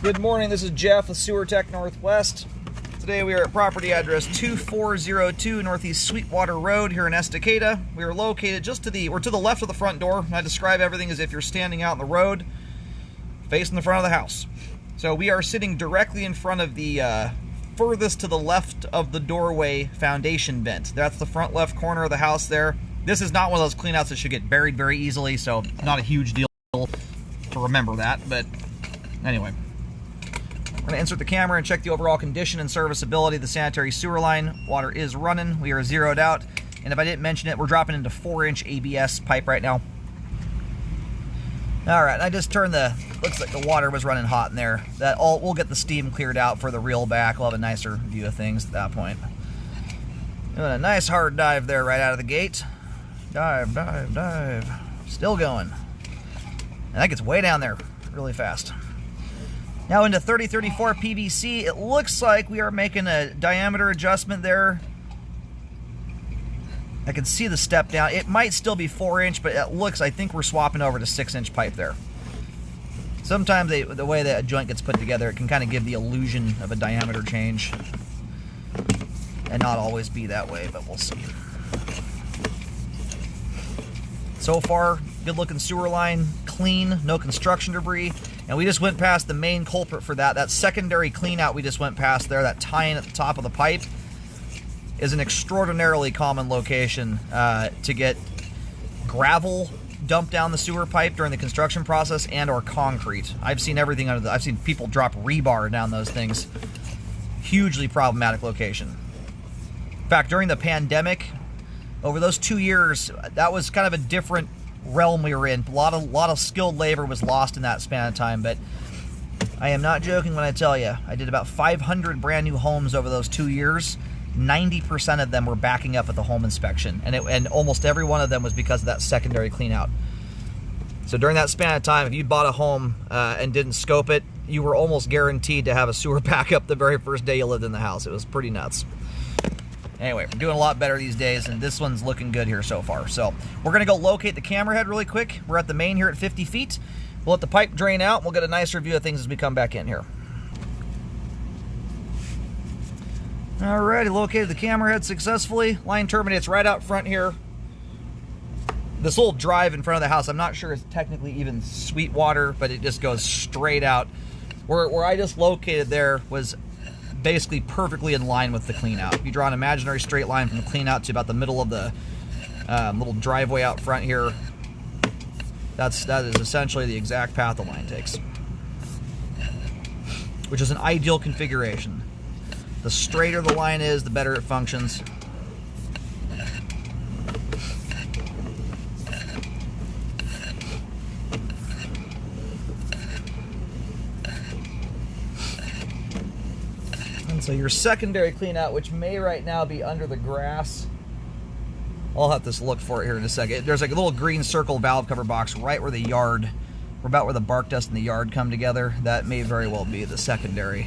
Good morning, this is Jeff with Sewer Tech Northwest. Today we are at property address 2402 Northeast Sweetwater Road here in Estacada. We are located just to the left of the front door. I describe everything as if you're standing out in the road, facing the front of the house. So we are sitting directly in front of the furthest to the left of the doorway foundation vent. That's the front left corner of the house there. This is not one of those cleanouts that should get buried very easily, so not a huge deal to remember that, but anyway. I'm going to insert the camera and check the overall condition and serviceability of the sanitary sewer line. Water is running. We are zeroed out. And if I didn't mention it, we're dropping into 4-inch ABS pipe right now. All right, I just turned looks like the water was running hot in there. We'll get the steam cleared out for the reel back. We'll have a nicer view of things at that point. Doing a nice hard dive there right out of the gate. Dive, dive, dive. Still going. And that gets way down there really fast. Now into 3034 PVC, it looks like we are making a diameter adjustment there. I can see the step down. It might still be 4-inch, but I think we're swapping over to 6-inch pipe there. Sometimes the way that a joint gets put together, it can kind of give the illusion of a diameter change. And not always be that way, but we'll see. So far, good looking sewer line, clean, no construction debris. And we just went past the main culprit for that secondary clean out we just went past there, that tie-in at the top of the pipe, is an extraordinarily common location to get gravel dumped down the sewer pipe during the construction process and or concrete. I've seen everything I've seen people drop rebar down those things. Hugely problematic location. In fact, during the pandemic, over those 2 years, that was kind of a different realm we were in. A lot of skilled labor was lost in that span of time, but I am not joking when I tell you, I did about 500 brand new homes over those 2 years. 90% of them were backing up at the home inspection, and almost every one of them was because of that secondary clean out. So during that span of time, if you bought a home and didn't scope it, you were almost guaranteed to have a sewer backup the very first day you lived in the house. It was pretty nuts. Anyway, we're doing a lot better these days, and this one's looking good here so far. So we're going to go locate the camera head really quick. We're at the main here at 50 feet. We'll let the pipe drain out, and we'll get a nicer view of things as we come back in here. Alrighty, located the camera head successfully. Line terminates right out front here. This little drive in front of the house, I'm not sure it's technically even Sweetwater, but it just goes straight out. Where I just located there was basically perfectly in line with the clean out. If you draw an imaginary straight line from the clean out to about the middle of the little driveway out front here, that is essentially the exact path the line takes, which is an ideal configuration. The straighter the line is, the better it functions. So your secondary clean out, which may right now be under the grass, I'll have to look for it here in a second. There's like a little green circle valve cover box right where the yard, or about where the bark dust and the yard come together. That may very well be the secondary.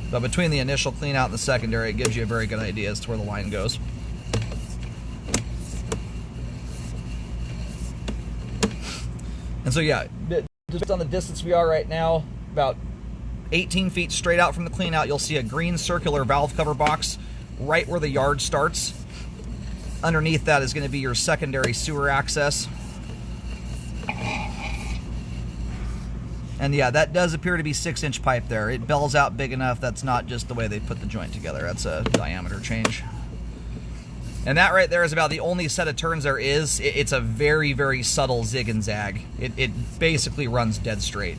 But between the initial clean out and the secondary, it gives you a very good idea as to where the line goes. And so yeah, just on the distance we are right now, about 18 feet straight out from the clean out, you'll see a green circular valve cover box right where the yard starts. Underneath that is going to be your secondary sewer access. And yeah, that does appear to be 6-inch pipe there. It bells out big enough. That's not just the way they put the joint together. That's a diameter change. And that right there is about the only set of turns there is. It's a very, very subtle zig and zag. It basically runs dead straight.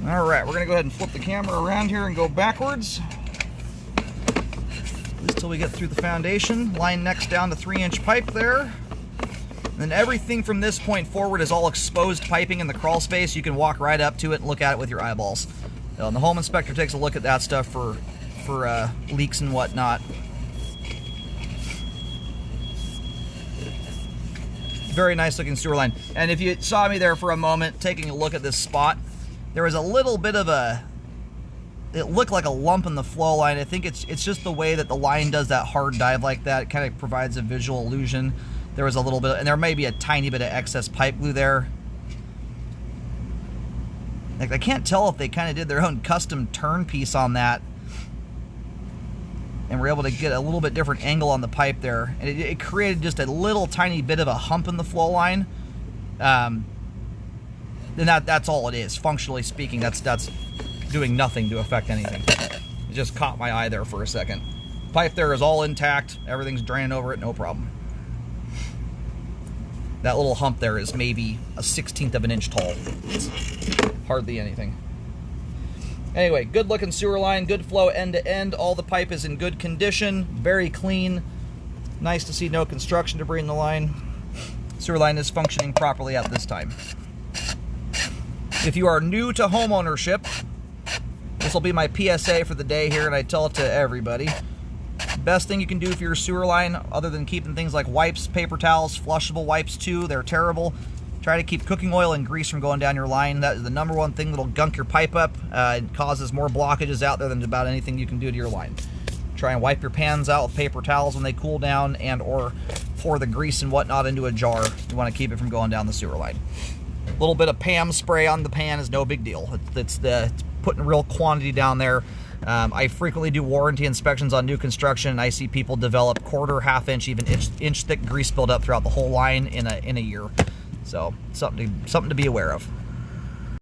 Alright, we're going to go ahead and flip the camera around here and go backwards. At least till we get through the foundation. Line next down to 3-inch pipe there. And then everything from this point forward is all exposed piping in the crawl space. You can walk right up to it and look at it with your eyeballs. And the home inspector takes a look at that stuff for leaks and whatnot. Very nice looking sewer line. And if you saw me there for a moment taking a look at this spot, there was a little bit of it looked like a lump in the flow line. I think it's just the way that the line does that hard dive like that. It kind of provides a visual illusion. There was a little bit, and there may be a tiny bit of excess pipe glue there. Like, I can't tell if they kind of did their own custom turn piece on that and were able to get a little bit different angle on the pipe there. And it created just a little tiny bit of a hump in the flow line. Then that's all it is. Functionally speaking, that's doing nothing to affect anything. It just caught my eye there for a second. Pipe there is all intact. Everything's draining over it, no problem. That little hump there is maybe a 1/16 of an inch tall. It's hardly anything. Anyway, good looking sewer line, good flow end to end. All the pipe is in good condition, very clean. Nice to see no construction debris in the line. Sewer line is functioning properly at this time. If you are new to home ownership, this will be my PSA for the day here, and I tell it to everybody. Best thing you can do for your sewer line, other than keeping things like wipes, paper towels, flushable wipes too, they're terrible. Try to keep cooking oil and grease from going down your line. That is the #1 thing that'll gunk your pipe up. It causes more blockages out there than about anything you can do to your line. Try and wipe your pans out with paper towels when they cool down, and or pour the grease and whatnot into a jar. You want to keep it from going down the sewer line. A little bit of PAM spray on the pan is no big deal. It's putting real quantity down there. I frequently do warranty inspections on new construction, and I see people develop quarter, half-inch, even inch thick grease buildup throughout the whole line in a year. So something to be aware of.